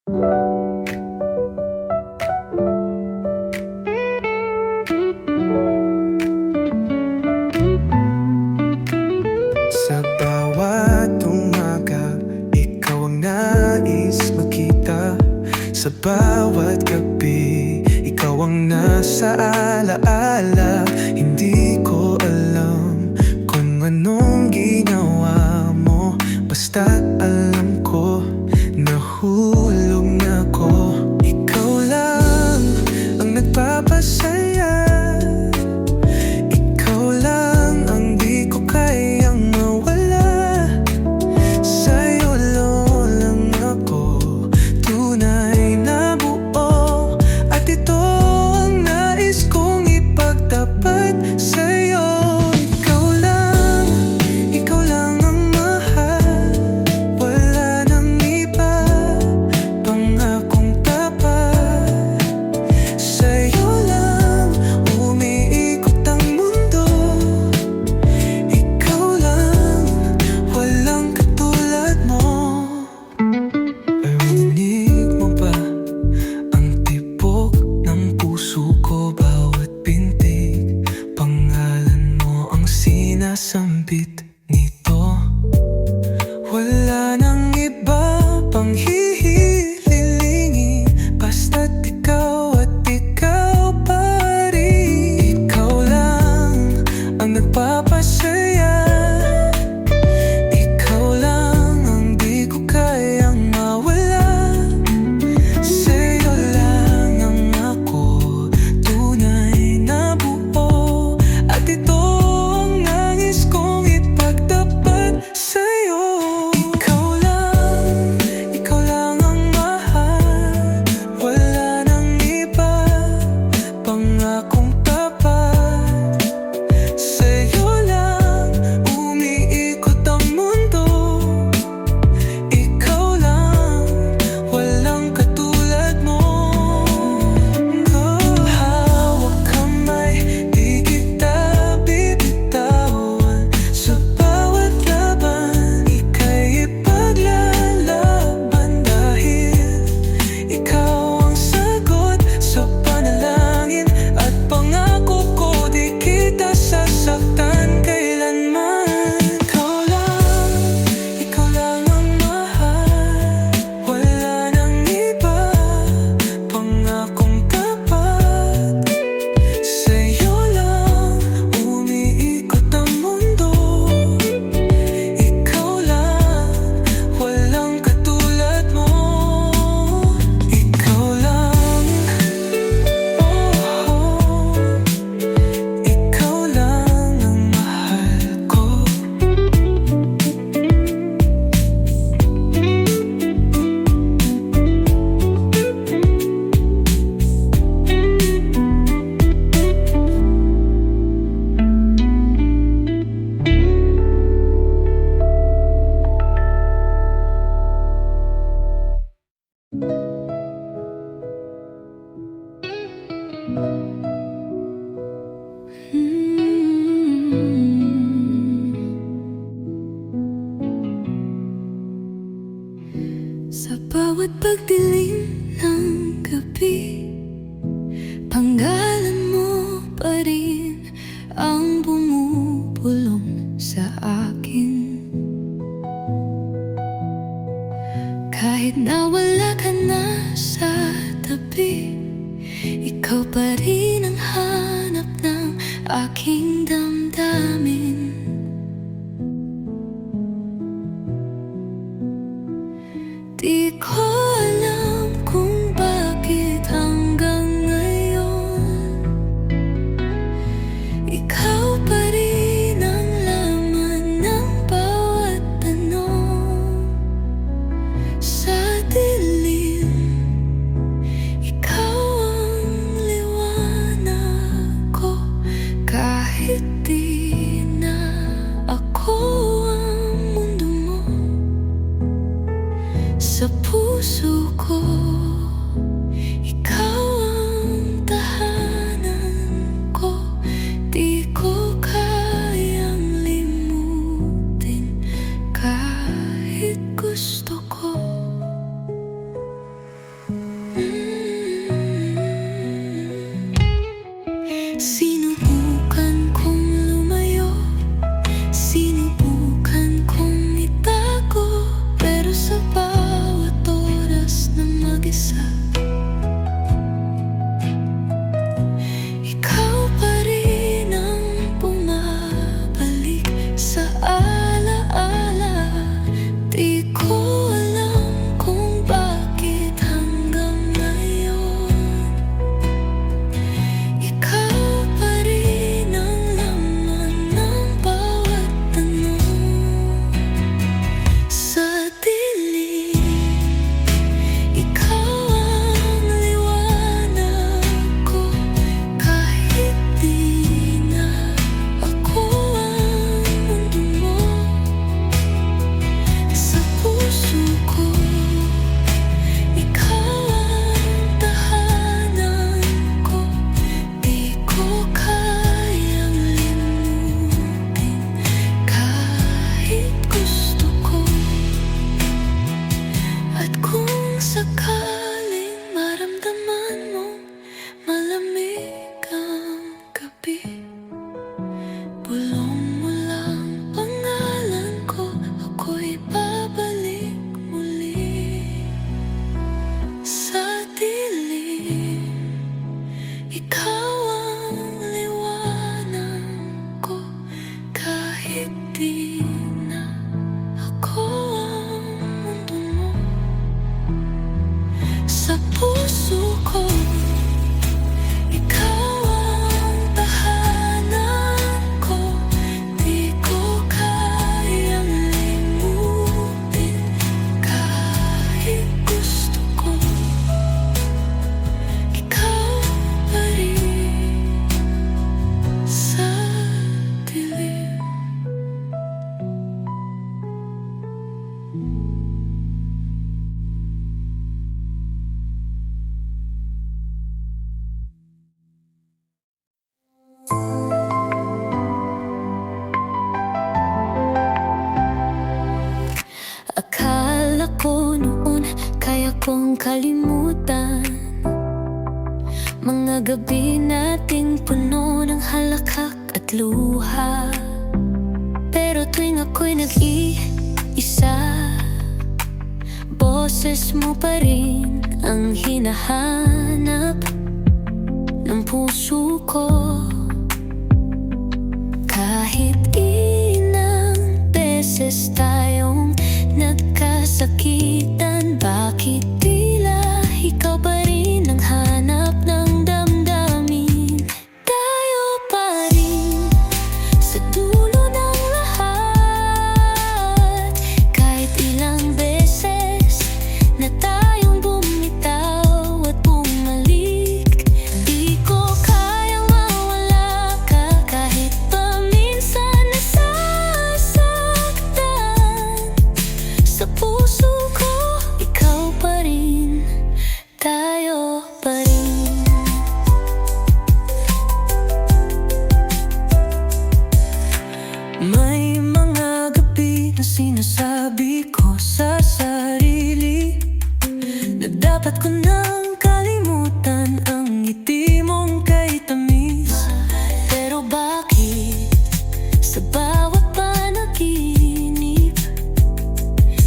Sa bawat umaga, ikaw ang nais makita. Sa bawat gabi, ikaw ang nasa alaala. Hindi ko alam kung anong ginawa mo, basta't alam ko, nahulog na ako. Ikaw lang ang nagpapasaya, ikaw lang ang di ko kayang mawala. Sa'yo lang ako tunay na buo, at ito ang nais kong ipagtapat sa'yo. Ikaw lang ang mahal, wala nang iba, pangakong tapat. Sa'yo lang umiikot ang mundo, ikaw lang, walang katulad mo. Narinig mo ba ang tibok ng puso ko? Bawat pintig, pangalan mo ang sinasambit nito. Wala nang iba pang hihilingin, basta't ikaw at ikaw pa rin. Ikaw lang ang nagpapasaya, ikaw lang ang di ko kayang mawala. Sa'yo lang ang ako tunay na buo, at ito ang nais kong ipagtapat sa'yo. Ikaw lang ang mahal, wala nang iba, pangakong tapat. Sa'yo lang umiikot ang mundo, ikaw lang, walang katulad mo. Hawak kamay, di kita bibitawan. Sa bawat laban, ika'y ipaglalaban. Dahil ikaw ang sagot sa panalangin, at pangako ko di kita sasaktan kailanman. Ikaw lang ang mahal, wala nang iba, pangakong tapat. Sa'yo lang umiikot ang mundo, ikaw lang, walang katulad mo. Ikaw lang, ikaw lang ang mahal ko. Sa bawat pagdilim ng gabi, panggalan mo pa rin ang bumubulong sa akin. Kahit na wala ka na sa tabi, ikaw pa rin ang hanap ng aking damdamin. Di ko alam kung bakit hanggang ngayon ikaw pa rin ang laman ng bawat tanong. Sa dilim, ikaw ang liwanag ko, kahit di sakaling maramdaman mong malamig ang gabi, bulong mo lang pangalan ko, ako'y babalik muli. Sa dilim, ikaw ang liwanag ko, kahit di na ako ang mundo mo. Sa puso ko, ikaw ang tahanan ko. Di ko kayang limutin kahit gusto ko. Ikaw pa rin sa dilim. Akala ko noon kaya kong kalimutan mga gabi nating puno ng halakhak at luha. Pero tuwing ako'y nag-iisa, boses mo pa rin ang hinahanap ng puso ko. Kahit ilang beses tayong nagkasakitan, bakit tila ikaw pa rin ang hanap ng damdamin? Tayo pa rin sa dulo ng lahat, kahit ilang beses na tayong bumitaw at bumalik. Di ko kayang mawala ka, kahit pa minsan nasasaktan. Sa puso ko, ikaw pa rin, tayo pa rin. May mga gabi na sinasabi ko sa sarili na dapat ko nang kalimutan ang ngiti mong kay tamis. Pero bakit sa bawat panaginip,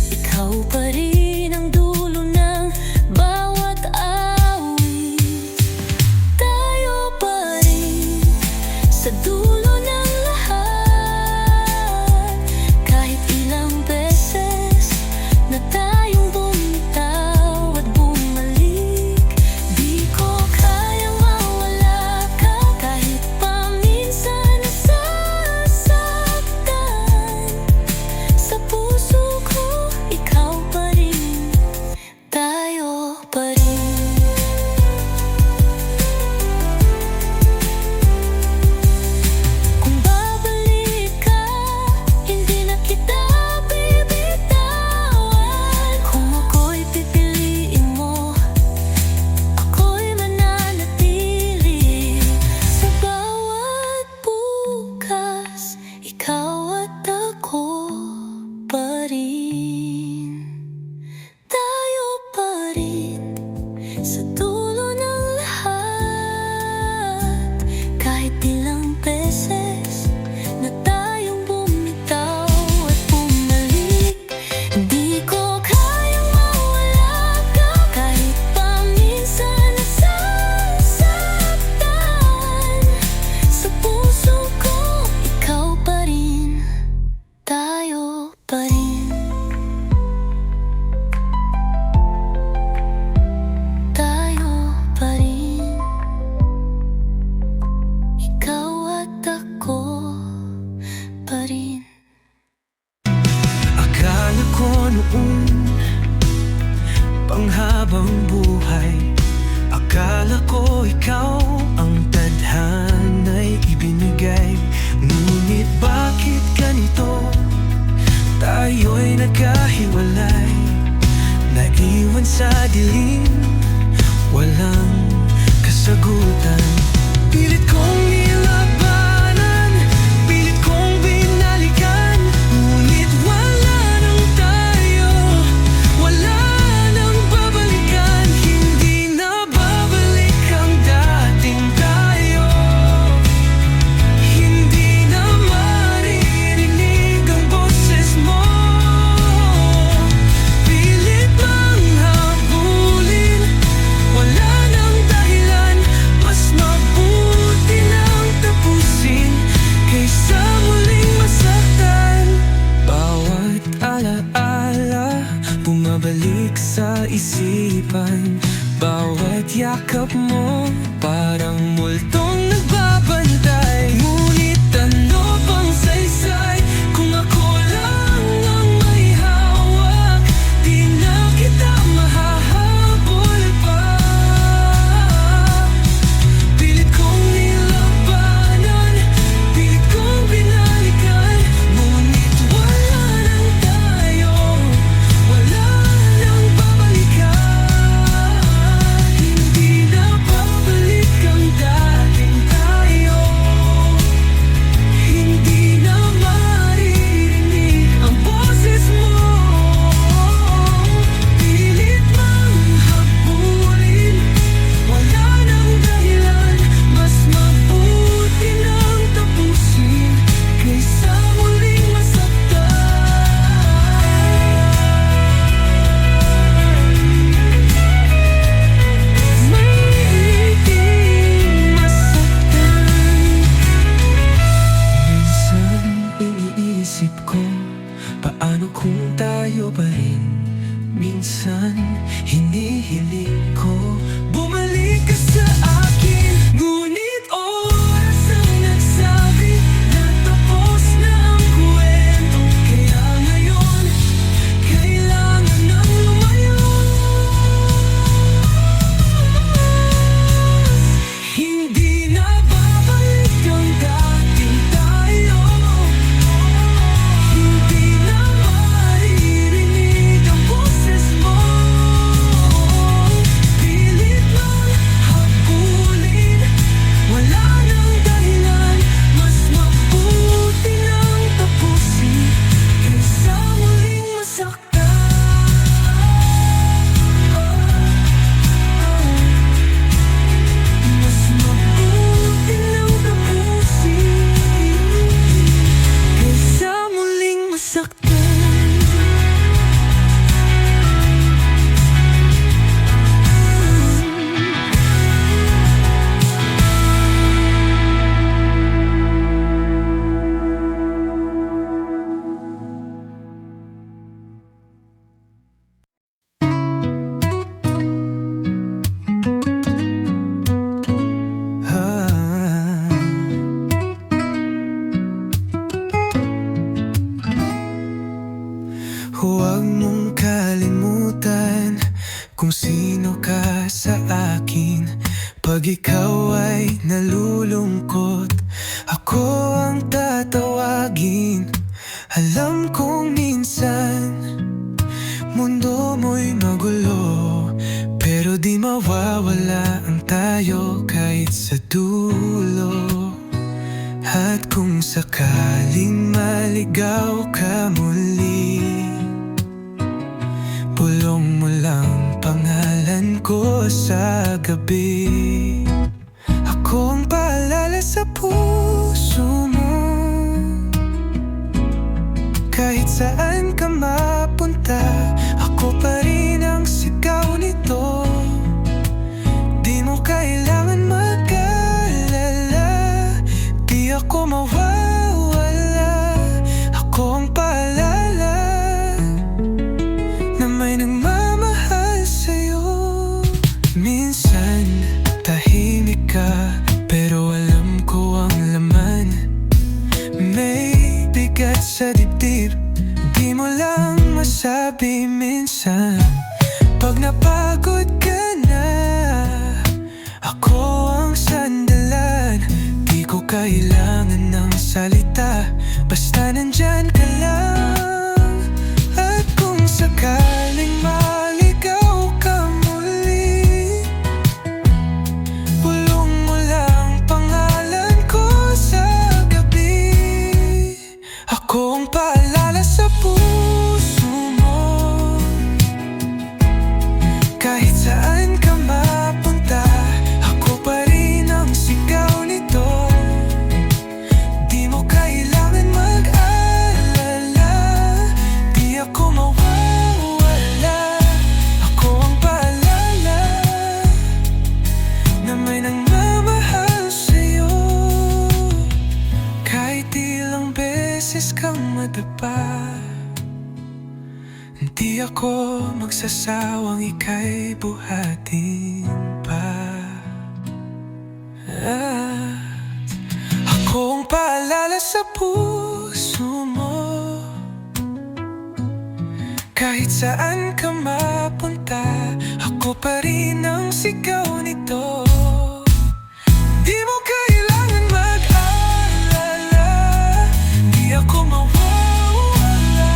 ikaw pa rin ang dulo ng bawat awit? Tayo pa rin sa dulo ng lahat, kahit ilang beses na tayong bumitaw at bumalik. Di ko kayang mawala ka, kahit pa minsan nasasaktan. Sa puso ko, ikaw pa rin, tayo pa rin. Kung babalik ka, hindi na kita bibitawan. Kung ako'y pipiliin mo, ako'y mananatili. Sa bawat bukas, ikaw at ako pa rin. Tayo pa rin sa dulo ng lahat, kahit ilang beses na tayong bumitaw at bumalik. Di ko kayang mawala ka, kahit pa minsan nasasaktan. Sa puso ko, ikaw pa rin, tayo pa rin. Tayo pa rin, ikaw at ako pa rin. Akala ko noon panghabang buhay, akala ko ikaw ang tadhana'y ibinigay. Ngunit bakit ganito? Tayo'y nagkahiwalay, naiwan sa dilim, walang kasagutan. Pilit kong nilabanan, pilit kong binalikan, ngunit wala nang tayo, wala nang babalik. harapan. Bawat yakap mo parang multong nagbabantay. Ngunit ano bang saysay kung ako lang ang may hawak? Di na kita mahahabol pa. Pilit kong nilabanan, pilit kong binalikan, ngunit wala nang tayo, wala nang babalikan. Hindi na babalik ang dating tayo, hindi na maririnig ang boses mo. Pilit mang habulin, wala nang dahilan. Mas mabuti nang tapusin kaysa muling masaktan. Muling masaktan. Minsan iniisip ko, paano kung tayo pa rin? Minsan hinihiling ko, bumalik ka sa akin. Ngunit oras ang nagsabi na tapos na ang kwento. Kaya ngayon, kailangan nang lumayo. Hindi na babalik ang dating tayo, hindi na maririnig ang boses mo. Pilit mang habulin, wala nang dahilan. Mas mabuti nang tapusin kaysa muling masaktan. Mas mabuti nang tapusin kaysa muling masaktan. Huwag mong kalimutan kung sino ka sa akin. Pag ikaw ay nalulungkot, ako ang tatawagin. Alam kong minsan mundo mo'y magulo, pero di mawawala ang tayo kahit sa dulo. At kung sakaling maligaw ka muli, bulong mo lang pangalan ko sa gabi. Ako ang paalala sa puso mo, kahit saan ka mapunta, ako pa rin ang sigaw nito. Di mo kailangan mag-alala, di ako mawawala. Ako ang paalala na may nagmamahal sa'yo. Minsan tahimik sawang ika'y buhatin pa. At akong paalala sa puso mo, kahit saan ka mapunta, ako pa rin ang sigaw nito. Di mo kailangan mag-alala, di ako mawawala.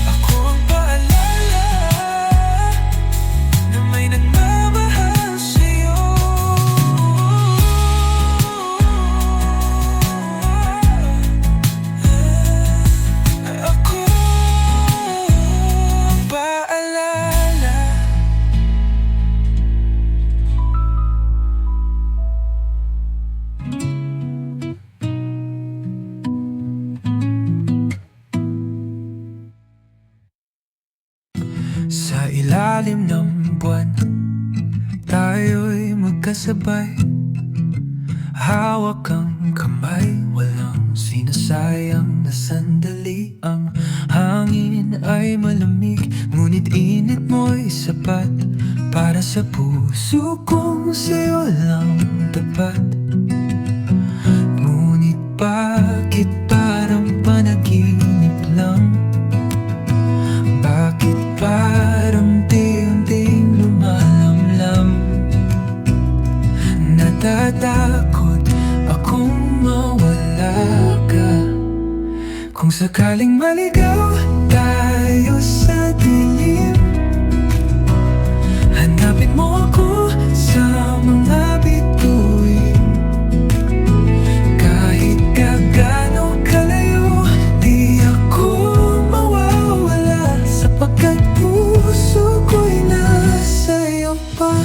Ako ang paalala na may nagmamahal sa'yo. Ako ang paalala. Sa ilalim ng buwan, tayo'y magkasabay. Hawak ang kamay, walang sinasayang na sandali. Ang hangin ay malamig, ngunit init mo'y sapat para sa puso kong sa'yo lang tapat. Ngunit bakit parang panaginip lang? Bakit parang unti-unting lumalamlam? Natatakot akong mawala ka. Kung sakaling maligaw tayo sa dilim, hanapin mo ako sa mga bituin. Kahit gaano kalayo, di ako mawawala, sapagkat puso ko'y nasa'yo pa.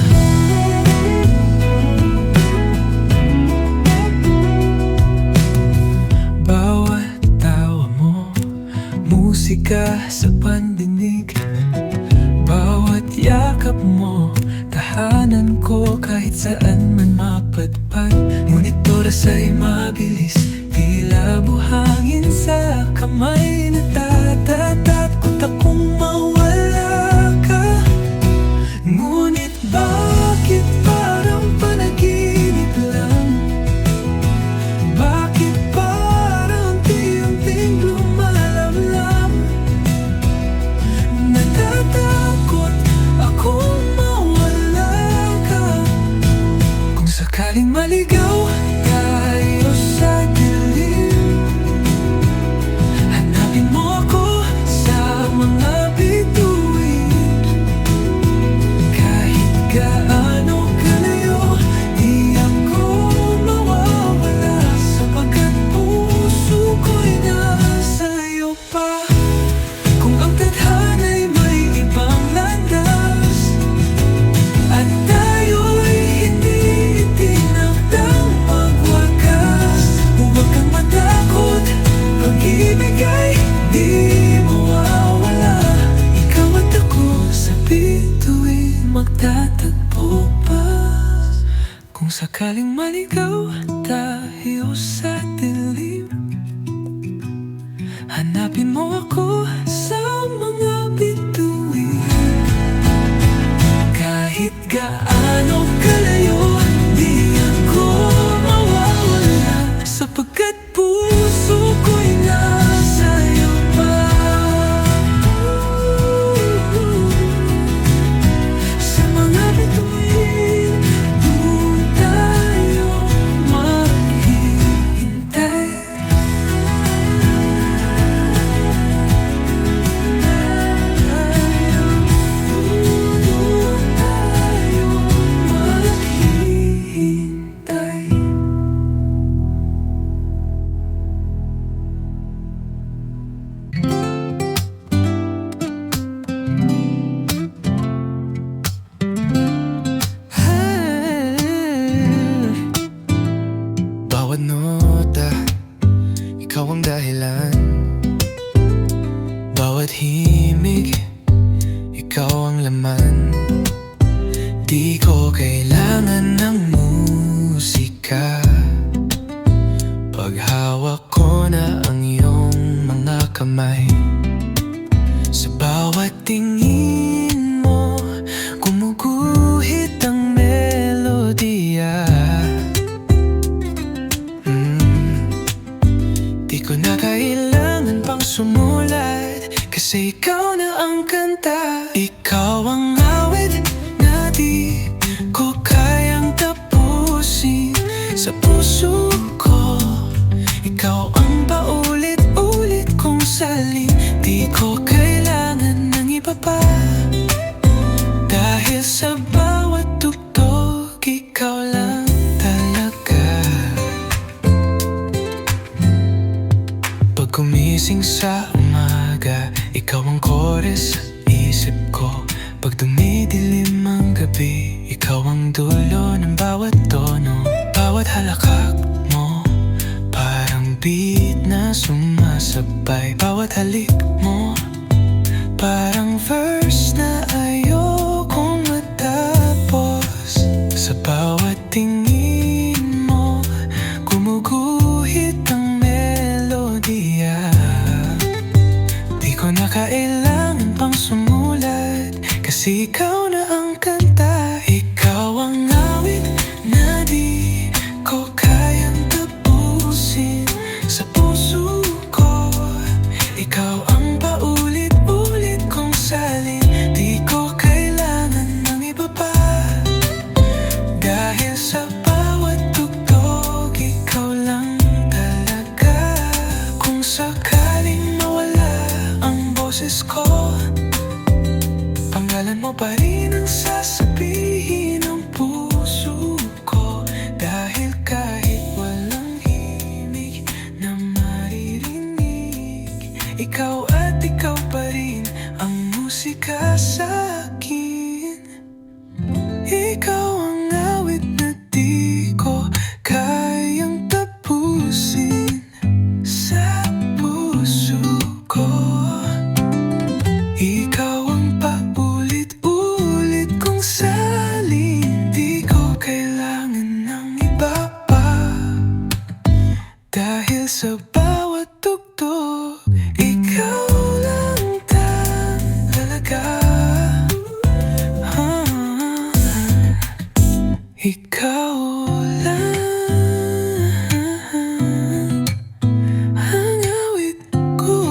Bawat tawa mo, musika sa pandinig. Bawat yakap mo, tahanan ko kahit saan man mapadpad. Ngunit oras ay mabilis, tila buhangin sa kamay. Natatatakot akong mawala ka. Ngunit bakit parang panaginip lang? Bakit parang unti-unting lumalamlam? Natatakot akong mawala ka. Kung sakaling maligaw tayo sa dilim, hanapin mo ako sa mga bituin. Kahit gaano kalayo, di ako mawawala, sapagkat puso ko'y nasa'yo pa. Kung ang tadhana'y may ibang landas, at tayo'y hindi itinakdang magwakas, huwag kang matakot, pag-ibig ay di mawawala. Ikaw at ako sa bituin magtatagpo pa. Kung sakaling maligaw tayo sa dilim, hanapin mo ako sa mga bituin. Kahit gaano kalayo, di ako mawawala, sapagkat puso ko'y nasa'yo pa. Sa mga bituin, doon tayo maghihintay. Doon tayo maghihintay. Bawat nota, ikaw ang dahilan. Bawat himig, ikaw ang laman. Di ko kailangan ng musika, paghawak ko na ang iyong mga kamay. Sa bawat tingin mo, gumuguhit ang melodiya. Di ko na kailangan pang sumulat, kasi ikaw na ang kanta. Ikaw ang awit na di ko kayang tapusin sa puso ko. Ikaw ang paulit-ulit kong salin, di ko kailangan ng iba pa. Dahil sa bawat tugtog, ikaw lang talaga. Pag gumising sa umaga, ikaw ang chorus sa isip ko. Pag dumidilim ang gabi, ikaw ang dulo ng bawat tono. Bawat halakak mo, parang beat na sumasabay. Bawat halik mo, parang verse na ayokong matapos. Sa bawat tingin mo, gumuguhit ang melodiya. Di ko na kailangan pang sumulat, kasi ikaw na ang kanta. Ikaw ang awit na di ko kayang tapusin sa puso ko. Ikaw ang paulit-ulit kong salin, di ko kailangan ng iba pa. Dahil sa bawat tugtog, ikaw lang talaga. Kung sakaling mawala ang boses ko, pangalan mo pa rin ang sasabihin ng puso ko. Dahil kahit walang himig na maririnig, ikaw at ikaw pa rin ang musika sa akin. Ikaw ang awit na di ko kayang tapusin sa puso ko. Ikaw ang paulit-ulit kong salin, di ko kailangan ng iba pa. Dahil sa bawat tugtog, ikaw lang talaga. Ikaw lang ang awit ko.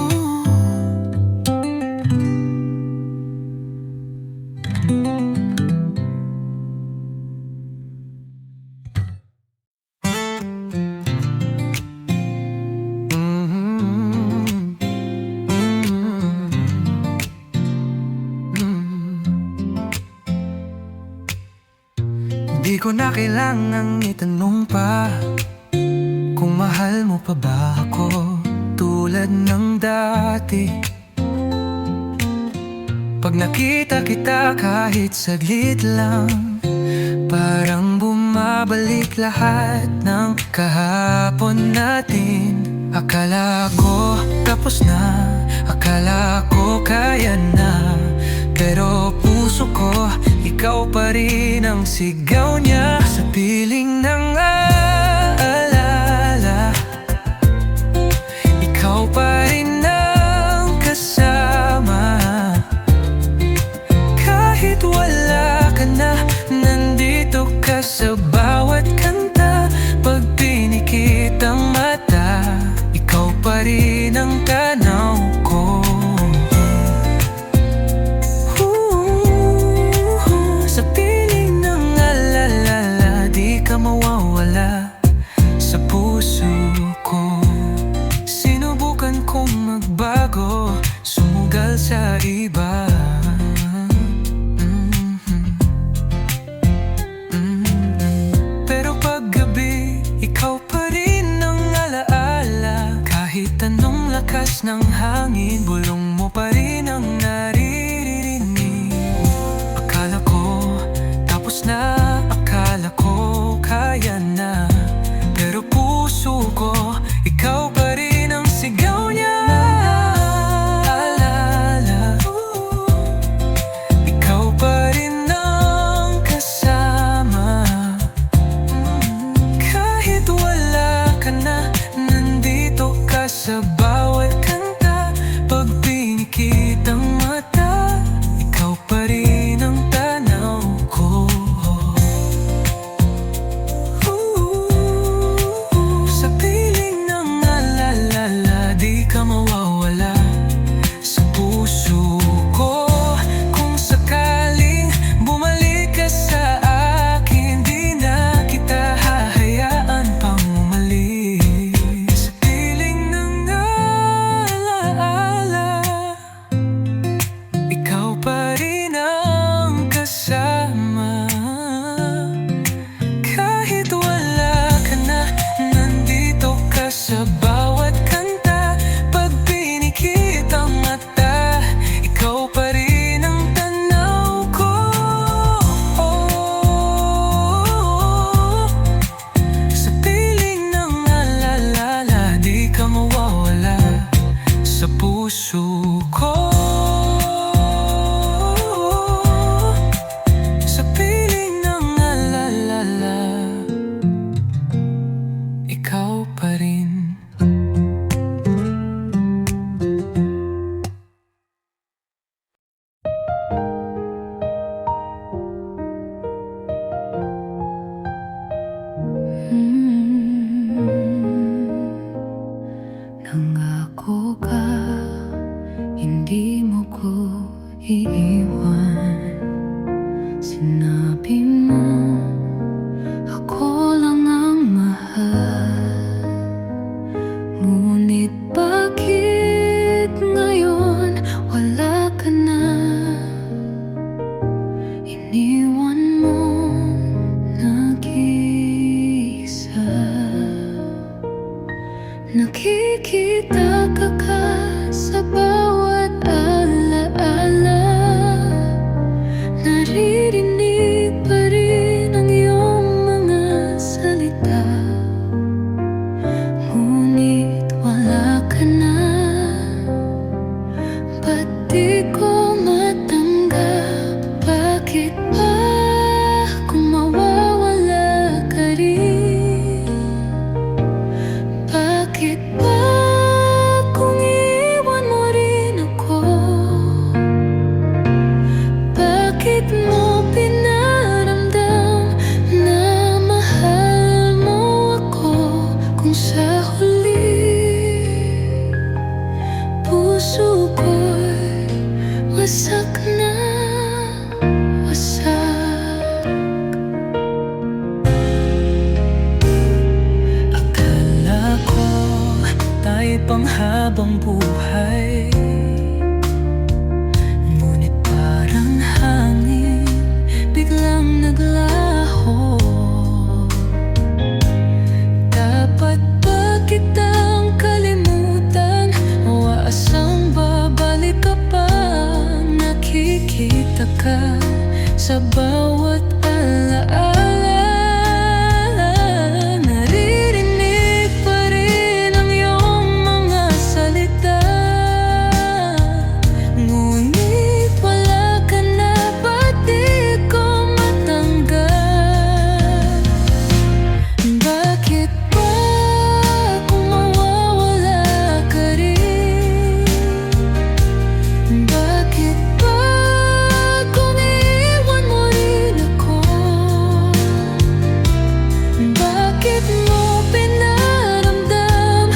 Di ko na kailangang itanong pa kung mahal mo pa ba ako tulad ng dati. Pag nakita kita kahit saglit lang, parang bumabalik lahat ng kahapon natin. Akala ko tapos na, akala ko kaya na, pero puso ko, ikaw pa rin ang sigaw niya. Sa piling ng alala, ikaw pa rin ang kasama. Kahit wala ka na, nandito ka sa bawat kanta. Pag pinikit ang mata, ikaw pa rin ang tanaw ko. Sa piling ng alala, di ka mawawala sa puso ko. Sinubukan kong magbago, sumugal sa iba. Pero paggabi, ikaw pa rin ang alaala. Kahit anong lakas ng hangin, bulong mo pa rin ang naririnig. Akala ko tapos na, akala ko kaya na, pero puso ko, ikaw pa rin ang sigaw niya. Alala, ikaw pa rin ang kasama. Kahit wala ka na, nandito ka sa bawat kanta. Pag Sinabi mo ako lang ang mahal, ngunit bakit ngayon wala ka na? Iniwan mo nag-iisa. Nakikita ka sa bawat alaala. Naririnig pa rin ang iyong mga salita, ngunit wala ka na. Ba't di ko matanggap? Bakit ba kung mawawala ka rin? Bakit ba kung iwan mo rin ako? Bakit mo pinaramdam na mahal mo ako, kung sa huli puso ko'y wasak na wasak? Akala ko tayo'y panghabang buhay, ngunit parang hangin biglang naglaho. Dapat ba kitang kalimutan o asang babalik ka pa? Nakikita ka sa bawat alaala. Naririnig pa rin ang iyong mga salita, ngunit wala ka na. Ba't di ko matanggap? Bakit ba kung mawawala ka rin? Bakit ba kung iwan mo rin ako? Bakit mo pinaramdam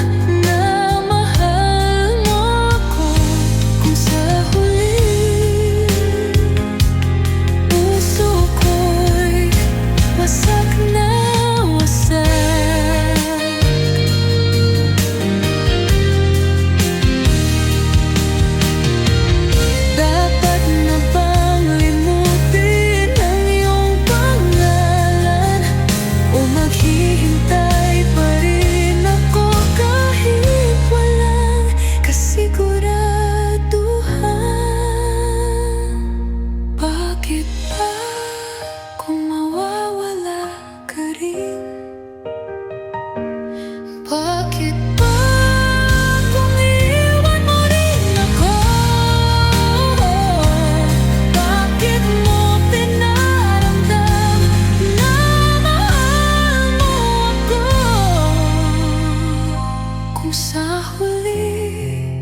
na mahal mo ako, kung sa huli puso ko'y wasak na wasak? Dapat na bang limutin ang iyong pangalan, o maghihintay pa rin ako kahit walang kasiguraduhan? Bakit ba kung mawawala ka rin? Bakit ba kung iwan mo rin ako? Bakit mo pinaramdam na mahal mo ako, kung sa huli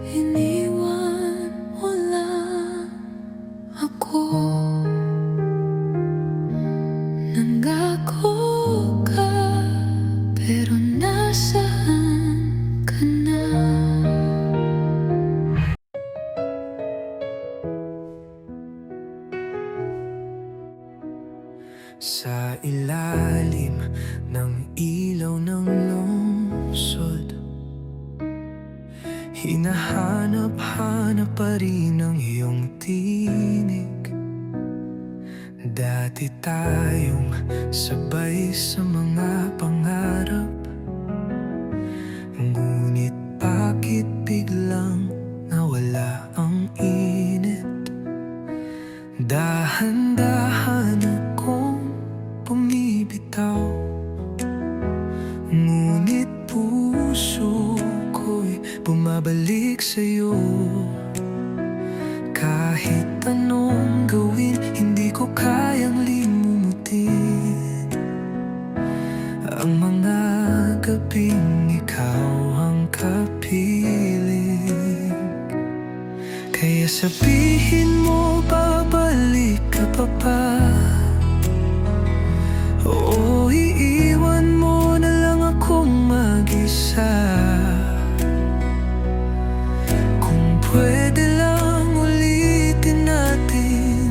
iniwan mo lang ako? Nangako ka, pero nasaan ka na? Sa ilalim ng ilaw ng lungsod, hinahanap-hanap pa rin ang iyong tinig. Dati tayong sabay sa mga pangarap, ngunit bakit biglang nawala ang init? Dahan-dahan akong bumibitaw, ngunit puso ko'y bumabalik sa'yo. Kahit anong gawin, hindi ko kayang limutin ang mga gabing ikaw ang kapiling. Kaya sabihin mo, babalik ka pa ba? O iiwan mo na lang akong mag-isa? Kung pwede lang ulitin natin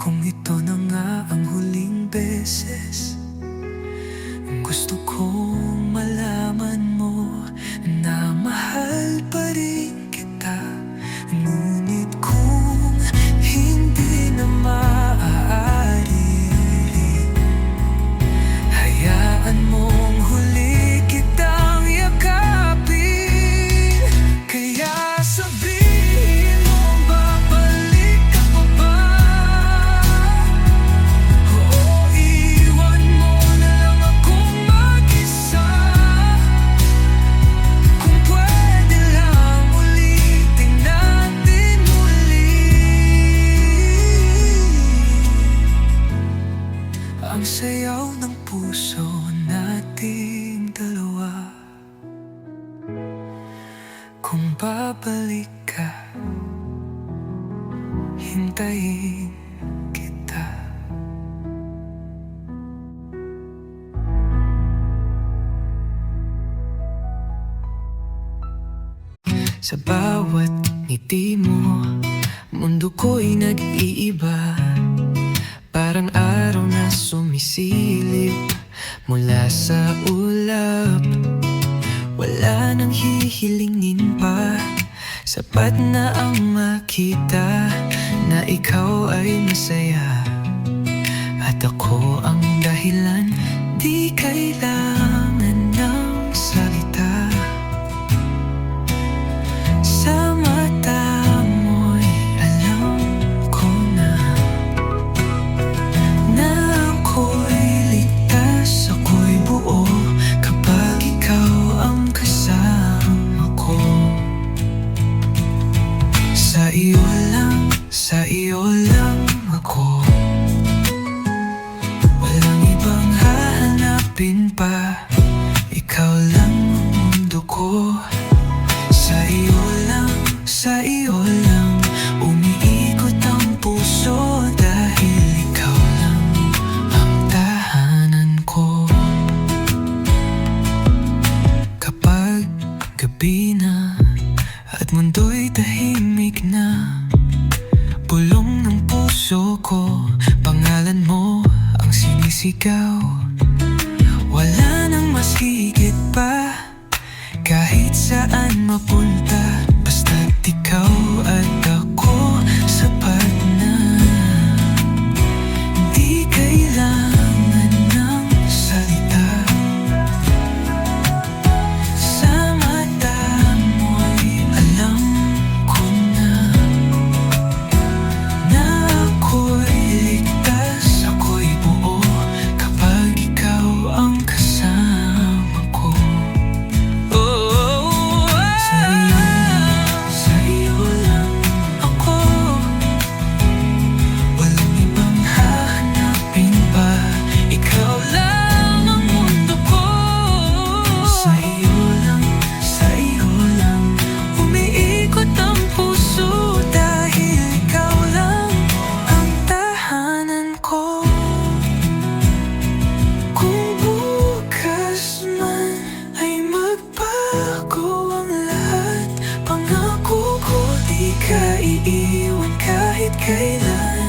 Kung ito na nga ang huling beses, gusto kong malaman mo na mahal pa rin kita. Ngunit kung hindi na maaari, hayaan mong huli kitang yakapin. Kaya sabihin mo, babalik ka pa ba? O iwan mo na lang akong mag-isa? Kung pwede lang ulitin natin muli ang sayaw ng puso nating dalawa. Kung babalik ka, hintayin kita. Sa bawat ngiti mo, mundo ko'y nag-iiba. Parang araw na sumisilip mula sa ulap. Wala nang hihilingin pa, sapat na ang makita na ikaw ay masaya at ako ang dahilan. Di kailangan ng salita. Sa mata mo'y alam ko na ako'y ligtas, ako'y buo kapag ikaw ang kasama ko. Sa iyo lang ako. Walang ibang hahanapin pa, ikaw lang ang mundo ko. Sa iyo lang umiikot ang puso, dahil ikaw lang ang tahanan ko. Kapag gabi na at mundo'y tahimik na, bulong ng puso ko, pangalan mo ang sinisigaw. Wala nang mas higit pa, kahit saan mapunta, basta't ikaw at ako, sapat na. Di kailangan ng salita. Sa mata mo'y alam ko na ako'y ligtas, ako'y buo kapag ikaw ang kasama ko. Sa iyo lang ako. Walang ibang hahanapin pa, ikaw lang ang mundo ko. Sa iyo lang umiikot ang puso, dahil ikaw lang ang tahanan ko. Kung bukas man ay magbago ang lahat, pangako ko di ka iiwan kahit kailan.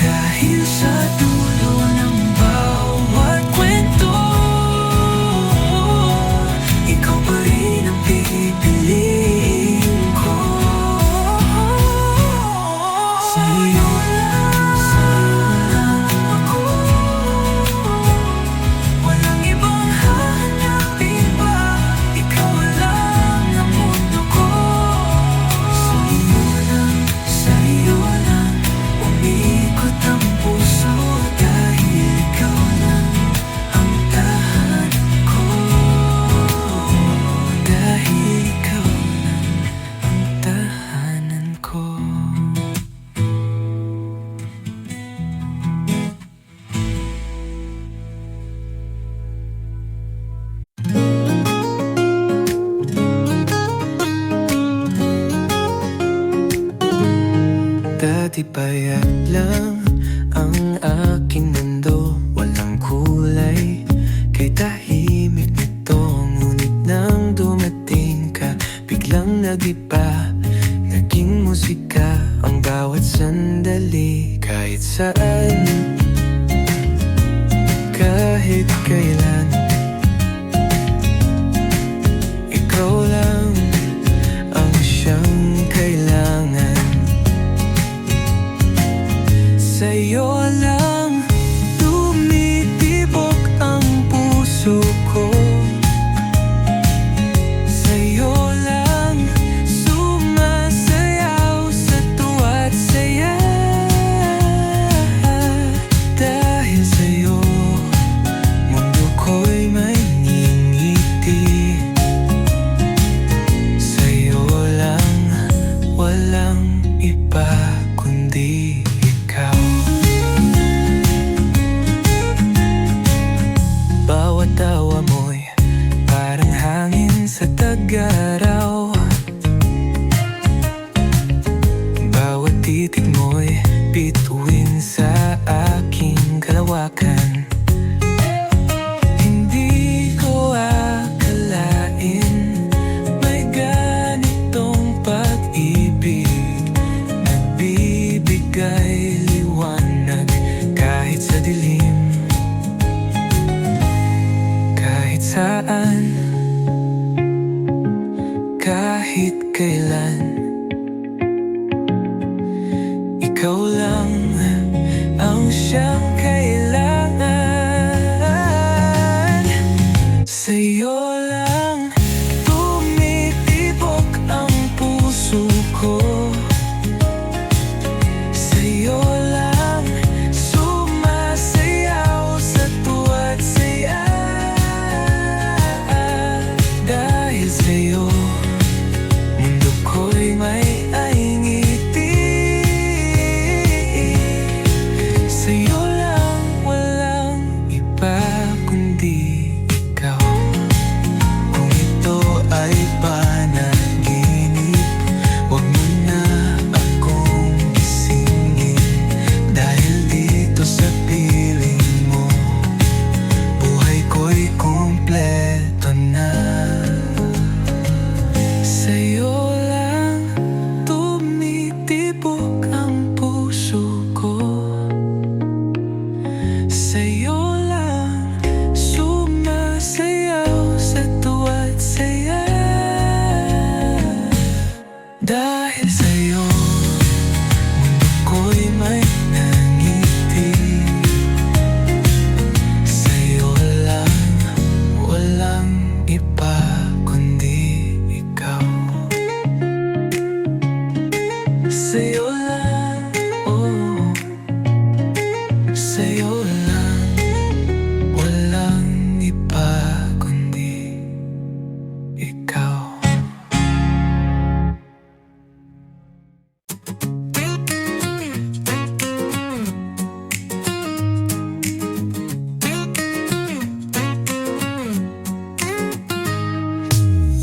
Dahil sa dulo ng bawat kwento, ikaw pa rin ang pipiliin ko. Sa iyo lang ako. Walang ibang hahanapin pa, ikaw lang ang mundo ko. Sa iyo lang umiikot ang puso, dahil ikaw lang ang tahanan ko. Dahil ikaw lang ang tahanan ko. Dati payat lang ang aking mundo, walang kulay, kay tahimik nito. Ngunit nang dumating ka, biglang nag-iba, naging musika ang bawat bawat sandali, kahit saan, kahit kailan. Ikaw lang ang siyang kailangan. Sa'yo lang tumitibok ang puso ko. Sa'yo lang sumasayaw sa tuwa't saya. Dahil sa'yo mundo ko'y may ngingiti. Sa'yo lang walang iba kundi ikaw. Bawat tawa mo'y parang hangin sa tag-araw. Bawat titig mo'y bituin sa aking kalawakan. Hindi ko akalain may ganitong pag-ibig, nagbibigay liwanag kahit sa dilim. Kahit saan, kahit kailan, ikaw lang ang siyang kailangan. Sa'yo lang tumitibok ang puso ko. Sa'yo lang sumasayaw sa tuwa't saya. Dahil sa'yo mundo ko'y may ngiti. Sa'yo lang walang iba kundi ikaw. Kung ito ay panaginip, huwag mo na akong gisingin. Dahil dito sa piling mo, buhay ko'y kumpleto na. Sa'yo lang tumitibok ang puso ko. Sa'yo lang sumasayaw sa tuwa't saya. Dahil sa'yo mundo ko'y may nangiti. Sa'yo lang walang iba kundi ikaw. Sa'yo lang, oh, sa'yo lang walang iba kundi ikaw.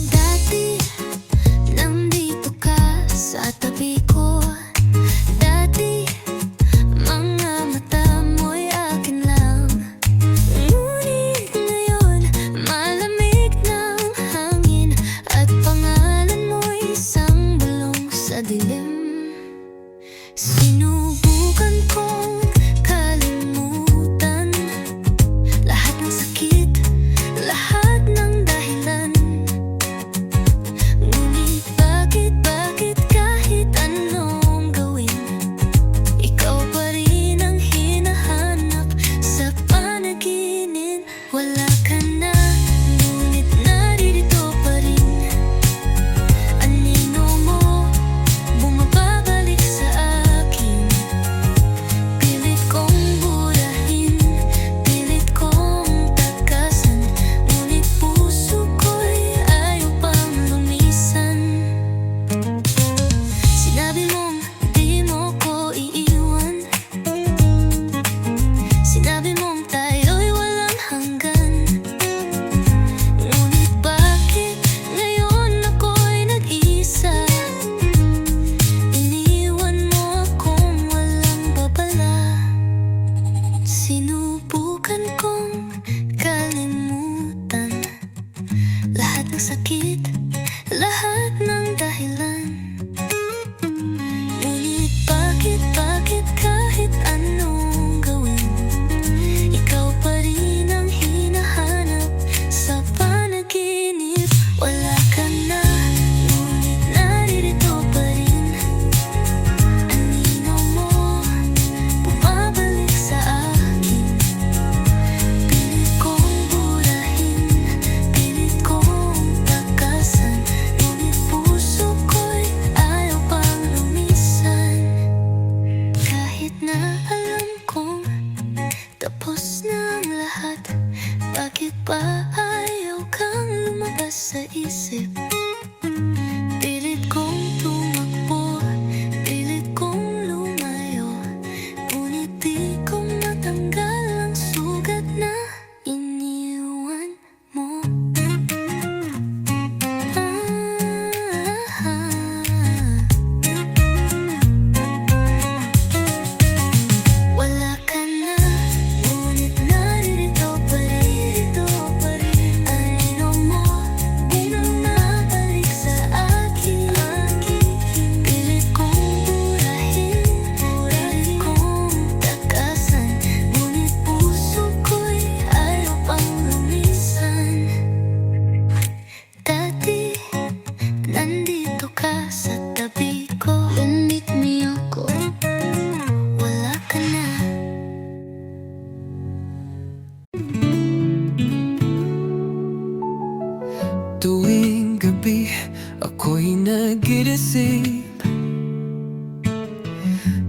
Dati, nandito ka sa tabi ko. Dati, mga mata mo'y akin lang. Ngunit ngayon, malamig ng hangin, at pangalan mo'y isang bulong sa dilim. Sinubukan kong kalimutan lahat ng sakit, lahat ng dahilan. Ngunit bakit kahit anong gawin, ikaw pa rin ang hinahanap sa panaginip. Wala ka na, ngunit naririto pa rin. Anino mo, bumababalik sa akin.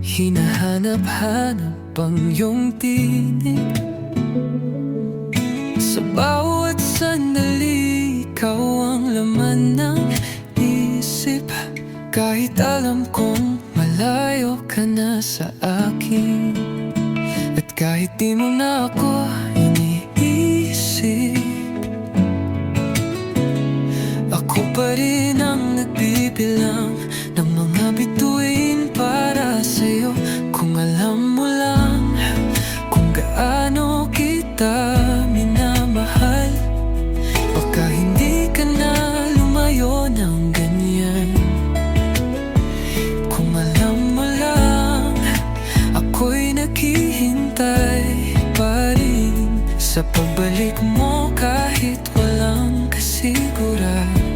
Hinahanap-hanap ang iyong tinig. Sa bawat sandali, ikaw ang laman ng isip. Kahit alam kong malayo ka na sa akin, at kahit di mo na ako iniisip, ako pa rin ang nagbibilang ng mga bituin para sa'yo. Kung alam mo lang kung gaano kita minamahal, baka hindi ka na lumayo ng ganyan. Kung alam mo lang, ako'y naghihintay pa rin sa pagbalik mo kahit walang kasiguraduhan.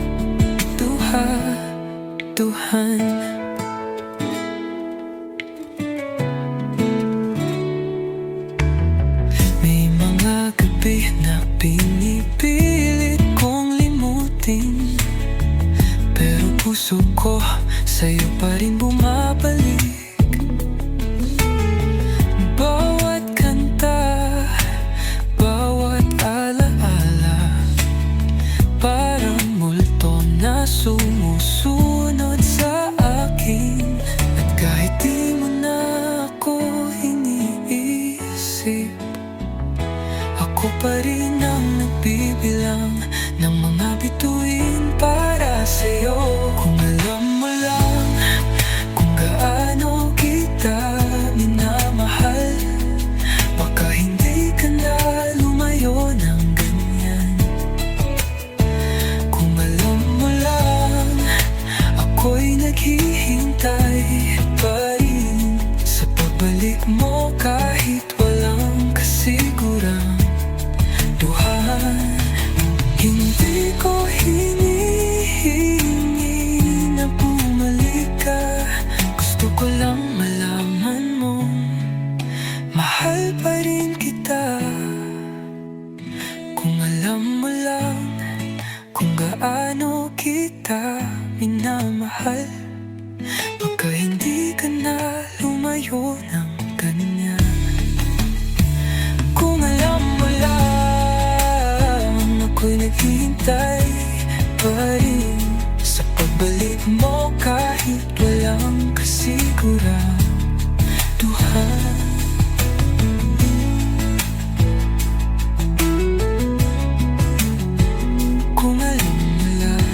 May mga gabi na pinipilit kong limutin, pero puso ko sa'yo pa rin bumabalik. Bawat kanta, bawat alaala, parang multo na sumusunod sa akin. At kahit di mo na ako iniisip, ako pa rin ang nagbibilang ng mga bituin para sa'yo. Kung alam mo lang kung gaano kita minamahal, baka hindi ka na lumayo ng ganyan. Kung alam mo lang, ako'y naghihintay pa rin sa pagbalik mo kahit walang kasiguraduhan. Hindi ko hinihingi na bumalik ka, gusto ko lang malaman mo mahal pa rin kita. Kung alam mo lang kung gaano kita minamahal, baka hindi ka na lumayo ng ganyan. Kung alam mo lang, ako'y naghihintay pa rin sa pagbalik mo kahit walang kasiguraduhan. Kung alam mo lang.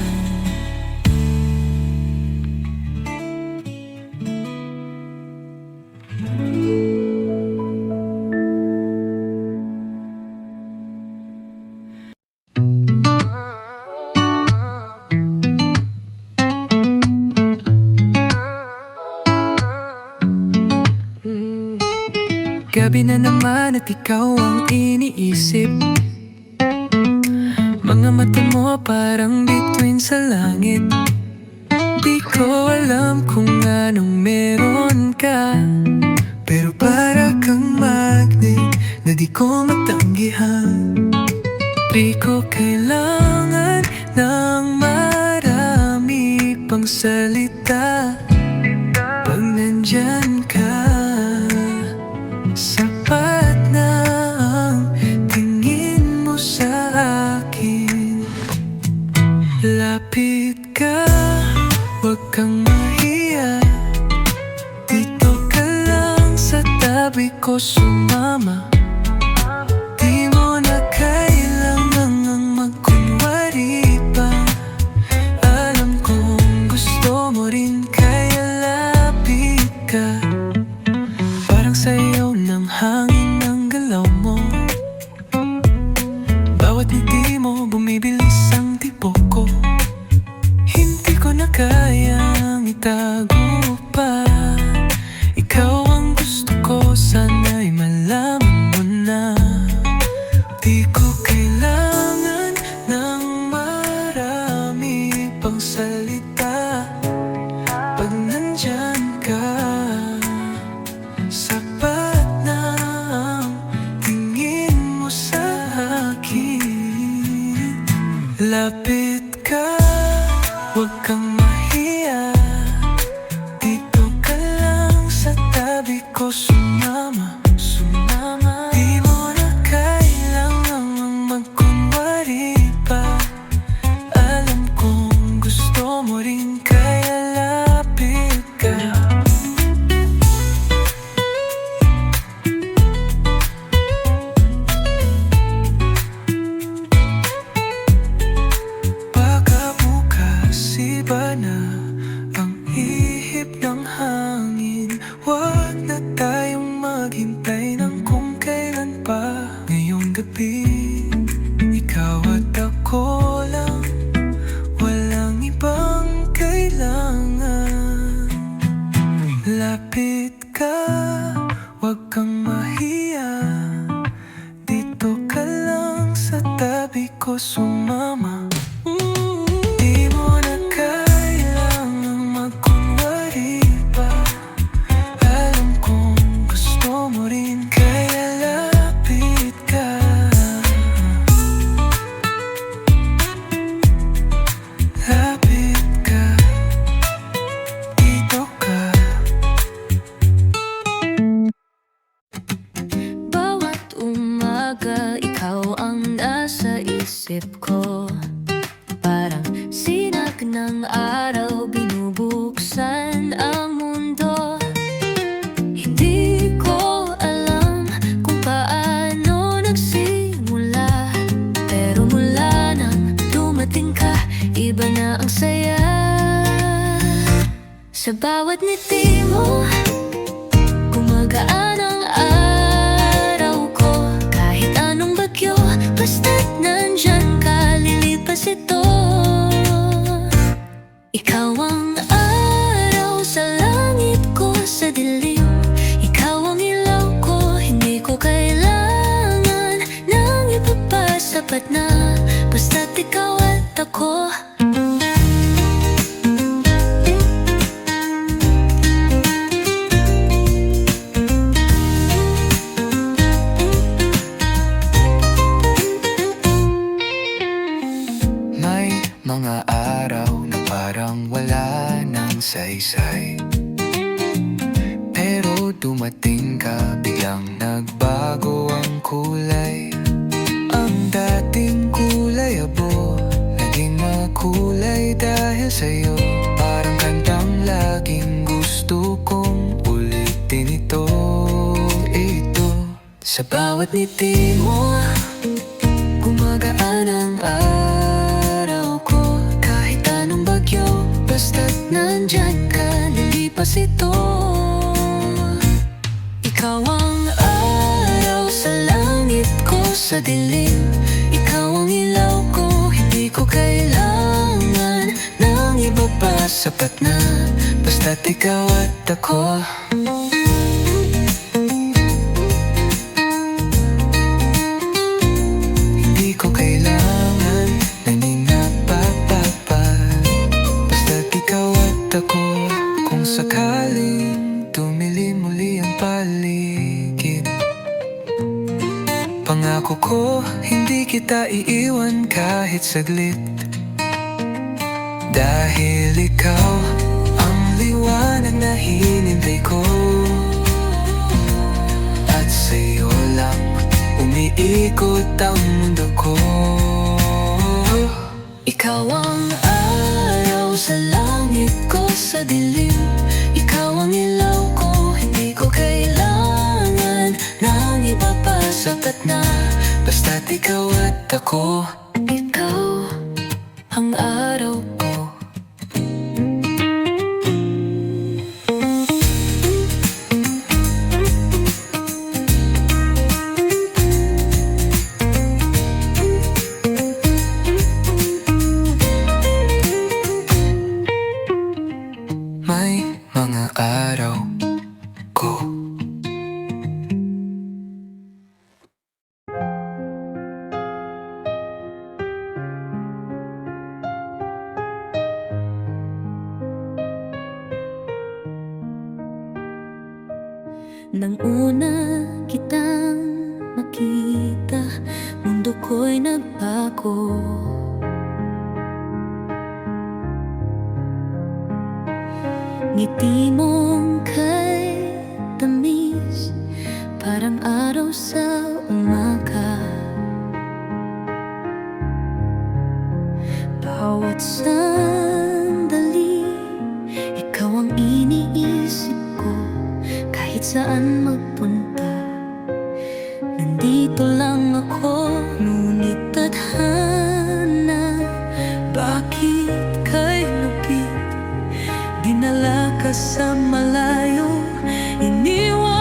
Gabi na naman at ikaw ang iniisip. Mga mata mo parang bituin sa langit. Di ko alam kung anong meron ka, pero para kang magnet na di ko matanggihan. Di ko kailangan ng marami pang salita. Pag nandyan ka, sapat na ang tingin mo sa akin. Lapit ka, huwag kang mahiya. Dito ka lang sa tabi ko sumama. Di mo na kailangang magkunwari pa. Alam kong gusto mo rin kaya lapit ka. Parang sayaw ng hangin ng galaw mo. Bawat ngiti mo bumibilis ang tipo ko. Hindi ko na kayang itago pa. Ikaw ang gusto ko, sana'y malaman mo. na tayong maghintay ng kung kailan pa. Ngayong gabi, ikaw at ako lang, walang ibang kailangan. Lapit ka, wag kang mahiya, dito ka lang sa tabi ko sumama. Di mo na kailangang magkunwari pa, alam kong gusto mo rin, kaya lapit ka. Lapit ka, dito ka. Bawat umaga, ikaw ang nasa isip ko. Parang sinag ng araw, binubuksan ang mundo. Hindi ko alam kung paano nagsimula, pero mula nang dumating ka, iba na ang saya. Sa bawat ngiti mo, gumagaan ang araw ko. Kahit anong bagyo, basta't nandyan ka, lilipas ito. Ikaw ang araw sa langit ko, sa dilim. Ikaw ang ilaw ko, hindi ko kailangan ng iba pa, sapat na basta't ikaw at ako. May mga araw na parang wala nang saysay, pero dumating ka, biglang nagbago ang kulay. Ang dating kulay abo, naging makulay dahil sa'yo. Parang kantang laging gusto kong ulitin ito. Sa bawat ngiti mo, gumagaan ang araw ko. Kahit anong bagyo, basta't nandyan ka, lilipas ito. Ikaw ang araw sa langit ko, sa dilim. Ikaw ang ilaw ko, hindi ko kailangan ng iba pa, sapat na basta't ikaw at ako. Hindi ko kailangan ng inapapapal, basta't ikaw at ako. Kung sakaling tumilim muli ang paligid, pangako ko, hindi kita iiwan kahit saglit. Dahil ikaw ang liwanag na hinintay ko, at sa'yo lang umiikot ang mundo ko. Ikaw ang araw sa langit ko, sa dilim. Ikaw ang ilaw ko, hindi ko kailangan ng iba pa, sapat na Basta't ikaw at ako. ikaw ang araw ko. May mga araw ko. Nang una kitang makita, mundo ko'y nagbago. Ngiti mong kay tamis, parang araw sa umaga. Bawat sandali, ikaw ang iniisip ko. Kahit saan magpunta, nandito lang ako. Ngunit tadhana, bakit kay lupit? Dinala ka sa malayo, iniwan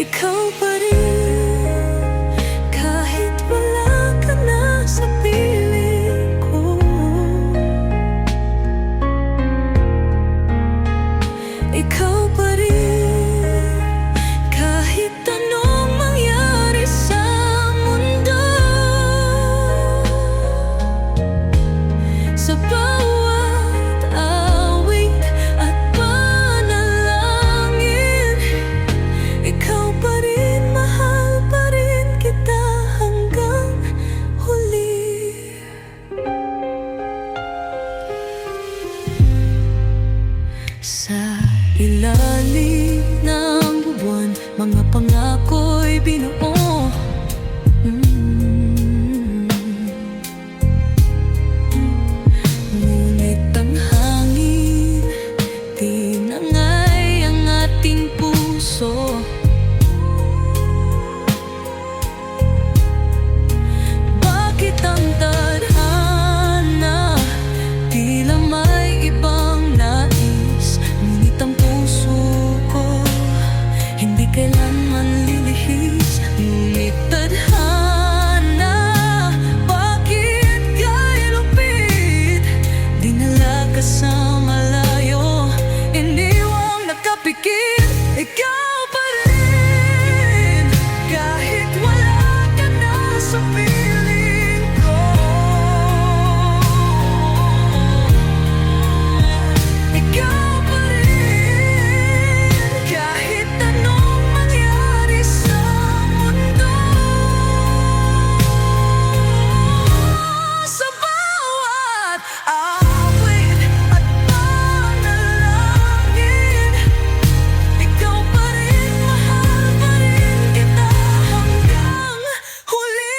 ikaw pa rin. Kahit wala ka na sa piling ko, ikaw pa rin. Kahit anong mangyari sa mundo, sa bawat awit at panalangin, ikaw pa rin, mahal pa rin kita hanggang huli. Sa ilalim ng buwan, mga pangako'y binuo. Ngunit ang hangin, tinangay ang ating puso. Bakit ang tadhana tila may ibang nais? Ngunit ang puso ko hindi kailanman lilihis. Ngunit tadhana, bakit ka'y lupit? Dinala ka sa malayo, iniwang nakapikit. Ikaw pa rin, kahit wala ka na sa piling ko. Ikaw pa rin, kahit anong mangyari sa mundo. Sa bawat awit at panalangin, ikaw pa rin, mahal pa rin kita hanggang huli.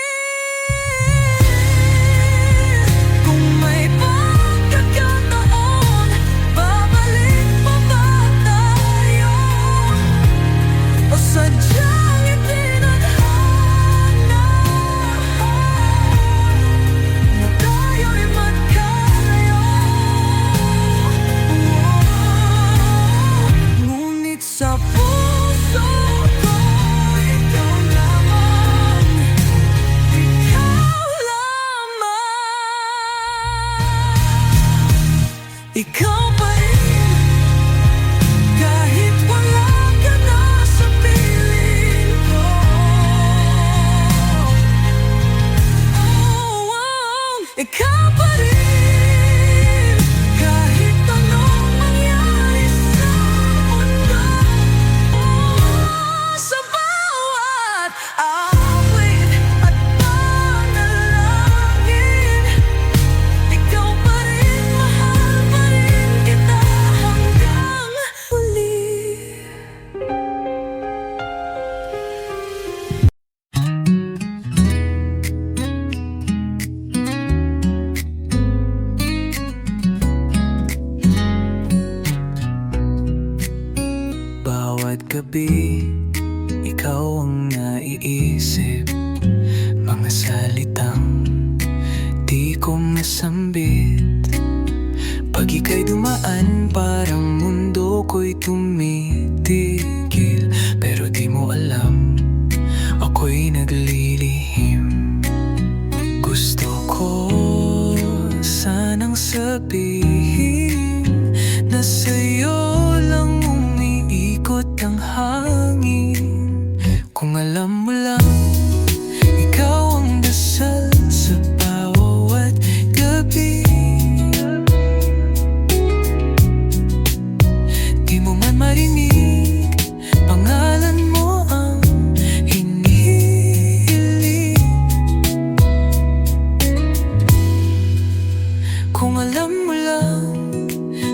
Kung may pagkakataon, babalik pa ba tayo? O sadyang itinadhana na tayo'y magkalayo? Ngunit sa puso ko, ikaw lamang, ikaw lamang. Ikaw pa rin, kahit wala ka na sa piling ko. Ikaw pa rin, kahit anong mangyari sa mundo. Sa bawat awit at panalangin, ikaw pa rin, mahal pa rin kita hanggang huli. Bawat gabi, ikaw ang naiisip. Mga salitang di ko masambit. Pag ika'y dumaan, parang mundo ko'y tumitigil. Pero di mo alam, ako'y naglilihim. Gusto ko sanang sabihin na sa'yo lang umiikot ang hangin. Kung alam mo lang, ikaw ang dasal sa bawat gabi. Di mo man marinig, pangalan mo ang hinihiling. Kung alam mo lang,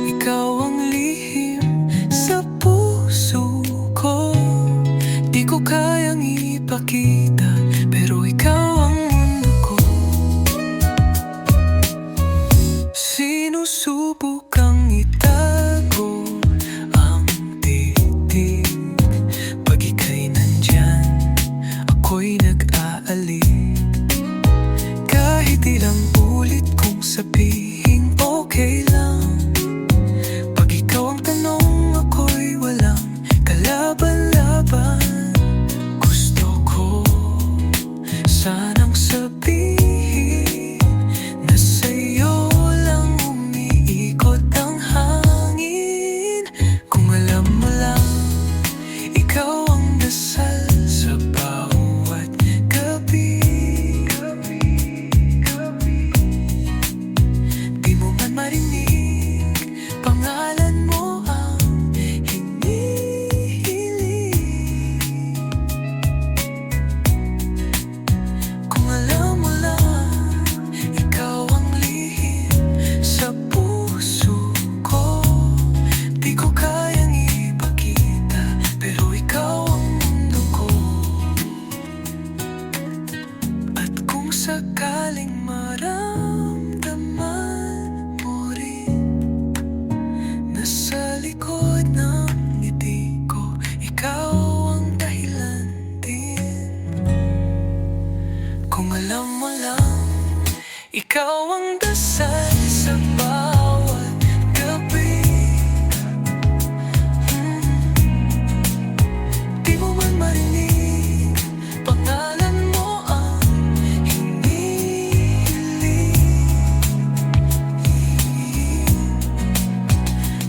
ikaw ang lihim. nasa likod ng ngiti ko, ikaw ang dahilan din. Kung alam mo lang, ikaw ang dasal sa bawat gabi. Di mo man marinig, pangalan mo ang hinihiling.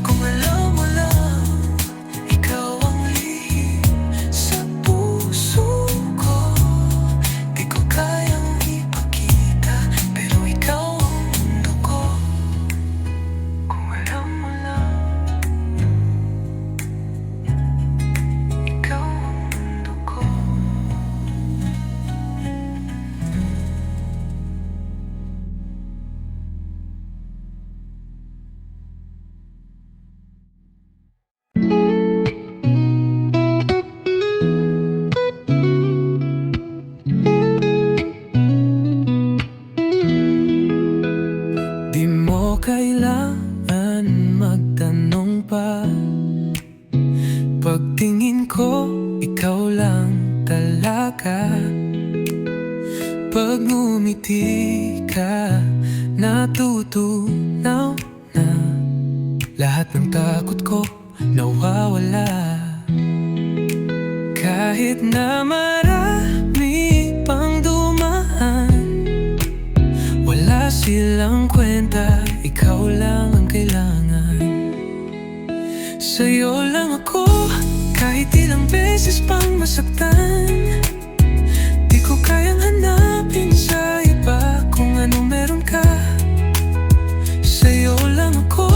Kung alam mo lang, ikaw ang lihim sa puso ko. Di ko kayang ipakita, pero ikaw ang mundo ko. Kung alam mo lang, ikaw ang mundo ko. Di mo kailangan magtanong pa. Pagtingin ko, ikaw lang talaga. Pag ngumiti ka, natutunaw na. Lahat ng takot ko nawawala. Kahit na marami pang dumaan, wala silang kwenta, ikaw lang ang kailangan. Sa'yo lang ako, kahit ilang beses pang masaktan. Di ko kayang hanapin sa iba kung anong meron ka. Sa'yo lang ako,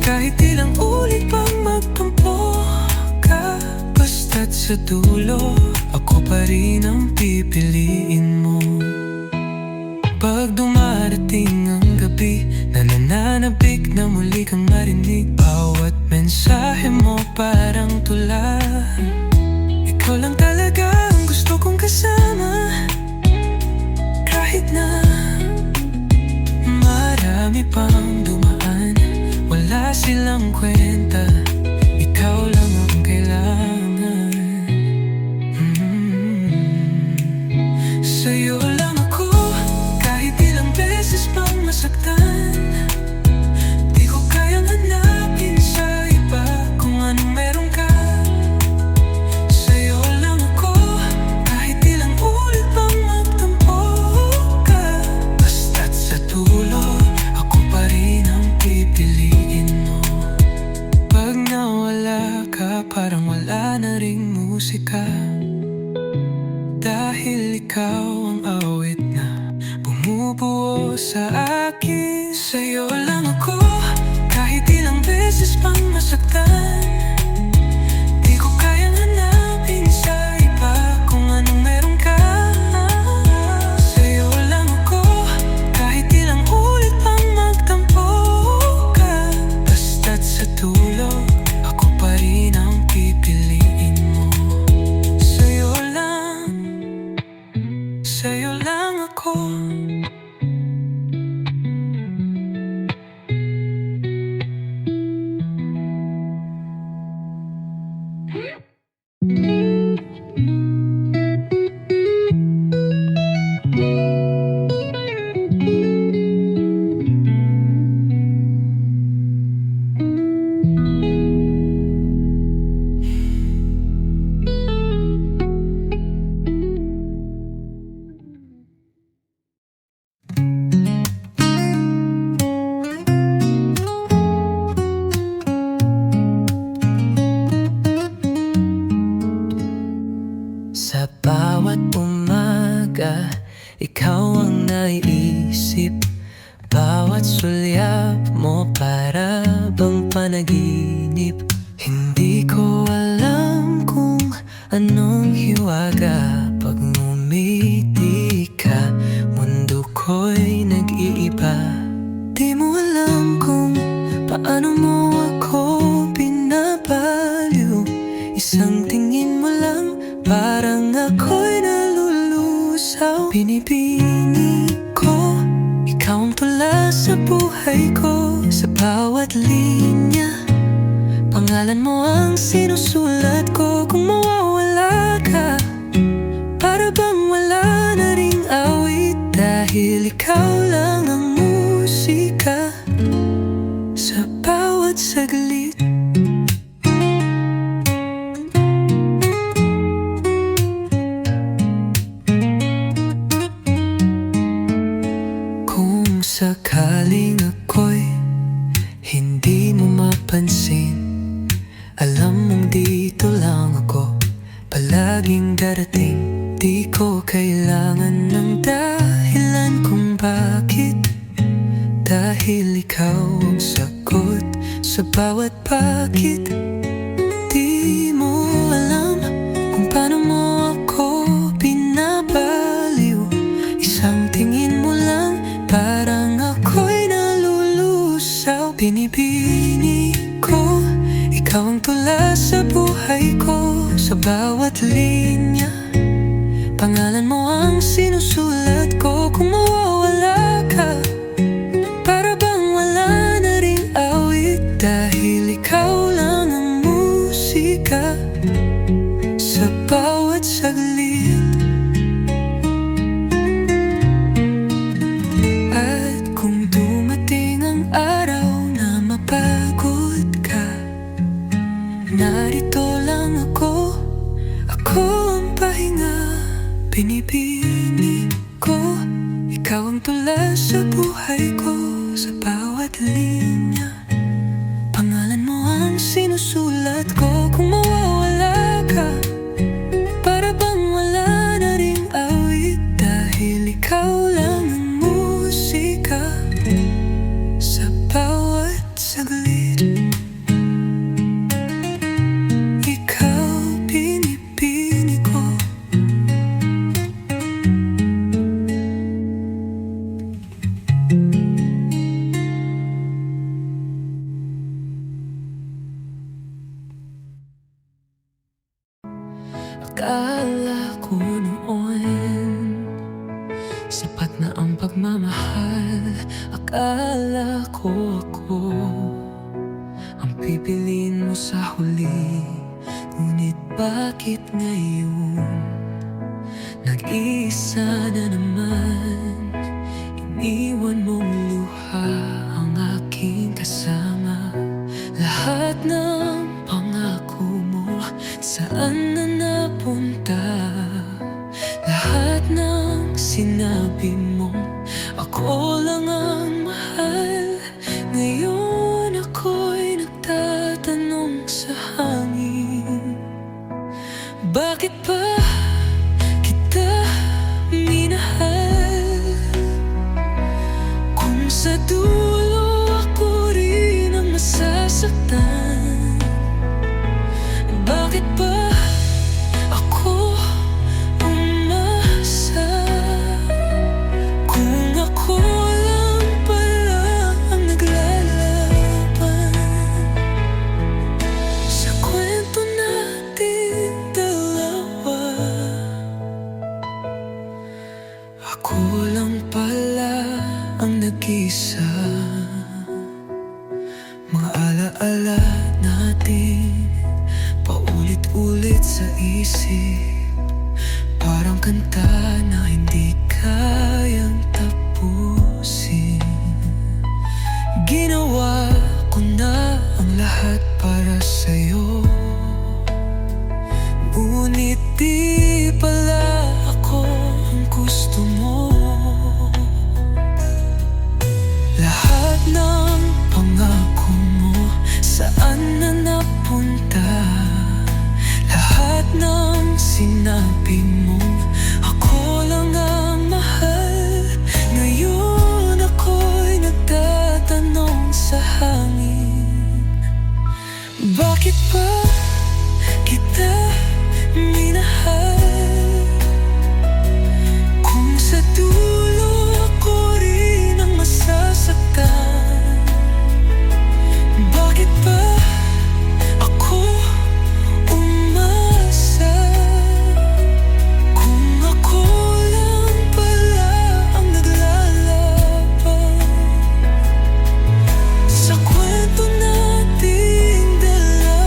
kahit ilang ulit pang magtampo ka. Basta't sa dulo, ako pa rin ang pipiliin mo. Pag dumarating ang gabi, nananabik na muli kang marinig. Bawat mensahe mo parang tula. Ikaw lang talaga ang gusto kong kasama. Kahit na marami pang dumaan, wala silang kwenta, ikaw lang ang kailangan. Sa'yo lang ako, kahit ilang beses pang masaktan. Di ko kayang hanapin sa iba kung anong meron ka. Sa'yo lang ako, kahit ilang ulit pang magtampo ka. Basta't sa dulo, ako pa rin ang pipiliin mo. Pag nawala ka, parang wala na ring musika. Dahil ikaw ang awit na bumubuo sa akin. Sa'yo lang ako, kahit ilang beses pang masaktan. Di ko kayang hanapin sa iba kung anong meron ka. Sa'yo lang ako, kahit ilang ulit pang magtampo ka. Basta't sa dulo, ako pa rin ang pipiliin mo. Sa'yo lang ako. Sa bawat umaga, ikaw ang naiisip. Bawat sulyap mo para bang panaginip. Hindi ko alam kung anong hiwaga. Pag ngumiti ka, mundo ko'y nag-iiba. Di mo alam kung paano mo ako binabaliw. Isang tingin mo lang, parang ako'y nalulusaw. Binibini ko, ikaw ang tula sa buhay ko. Sa bawat linya, Pangalan mo ang sinusulat ko kung mawawala ka. Para bang wala na ring awit, dahil ikaw lang ang musika sa bawat saglit. Kung sakaling ako'y hindi mo mapansin, alam mong dito lang ako palaging darating. Di ko kailangan ng dahilan kung bakit, dahil ikaw ang sagot sa bawat bakit. Di mo alam kung paano mo ako binabaliw. Isang tingin mo lang, parang ako'y nalulusaw. Binibini ko, ikaw ang tula sa buhay ko. Sa bawat linya, pangalan mo ang sinusulat ko kung mawawala ka. Para bang wala na ring awit, dahil ikaw lang ang musika sa bawat saglit. At kung dumating ang araw na mapagod ka, narito lang ako, ako ang pahinga. Binibini ko, ikaw ang tula sa buhay ko. Sa bawat linya, pangalan mo ang sinusulat ko kung mawawala ka. Para bang wala na ring awit, dahil ikaw lang ang musika sa bawat saglit. Ikaw binibini ko. Akala ko noon sapat na ang pagmamahal. Akala ko ako ang pipiliin mo sa huli. Ngunit bakit ngayon nag-iisa na naman? Iniwan mong luha ang aking kasama. Lahat ng pangako mo, saan na napunta? Lahat ng sinabi mo, ako lang ang mahal. Ngayon ako'y nagtatanong sa hangin, bakit ba kita minahal? Kung sa dulo ako rin ang masasaktan, bakit ba ako umasa? Kung ako lang pala ang naglalaban sa kwento nating dalawa. Ako lang pala ang nag-isa. Mga alaala natin paulit-ulit sa isip, parang kanta na hindi kayang tapusin. Ginawa ko na ang lahat para sa'yo, ngunit di pala ako ang gusto mo. Lahat ng pangako mo, saan na napunta? Lahat ng sinabi mo, ako lang ang mahal. Ngayon ako'y nagtatanong sa hangin, bakit ba kita minahal? Kung sa dulo ako rin ang masasaktan, bakit ba ako umasa? Kung ako lang pala ang naglalaban sa kwento nating dalawa.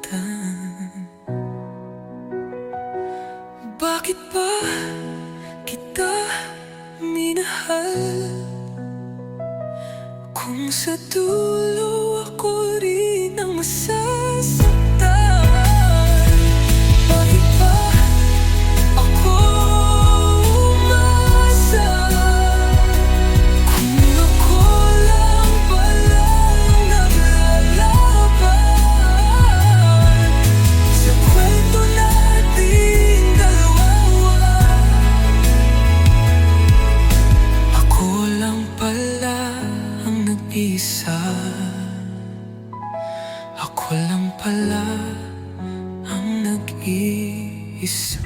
masaktan? Bakit ba kita minahal? Kung sa dulo ako rin ang masasaktan. Bakit ba ako umasa? Kung ako lang palang naglalaban sa kwento nating dalawa. Ako lang pala ang nag-isa. Ako lang pala ang nag-iisa.